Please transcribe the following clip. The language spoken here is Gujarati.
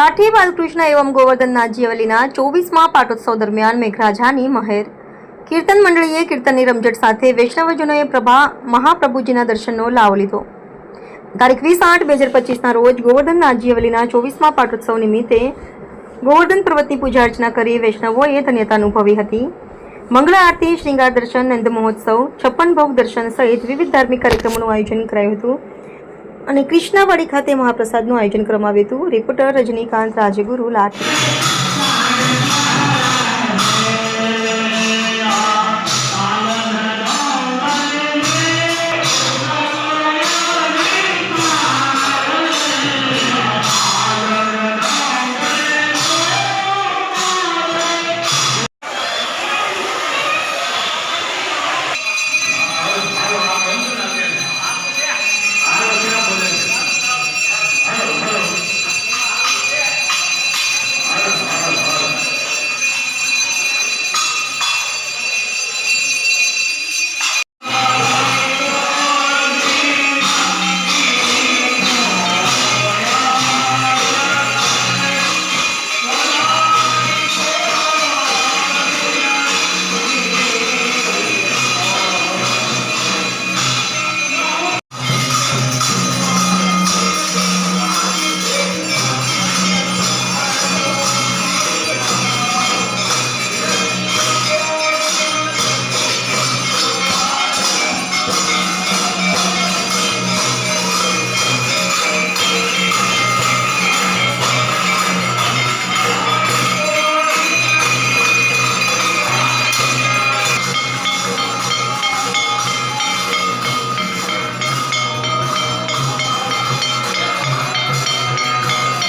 લાઠી બાલકૃષ્ણ એવं ગોવર્ધનનાથજી અવલીના 24મા પાટોત્સવ દરમિયાન મેઘરાજાની મહેર. કીર્તન મંડળીએ કીર્તનની રમઝટ સાથે વૈષ્ણવજનોએ મહાપ્રભુજીના દર્શનનો લાવો લીધો. તારીખ 20/8/2025ના રોજ ગોવર્ધનનાથજી અવલીના 24મા પાટોત્સવ નિમિત્તે ગોવર્ધન પર્વતની પૂજા અર્ચના કરી વૈષ્ણવોએ ધન્યતા અનુભવી હતી. મંગળ આરતી, શ્રૃંગાર દર્શન, નંદ મહોત્સવ, 56 ભોગ દર્શન સહિત વિવિધ ધાર્મિક કાર્યક્રમોનું આયોજન કરાયું હતું અને કૃષ્ણાવાડી ખાતે મહાપ્રસાદનું આયોજન કરવામાં આવ્યું હતું. રિપોર્ટર રજનીકાંત રાજગુરુ, લાઠી.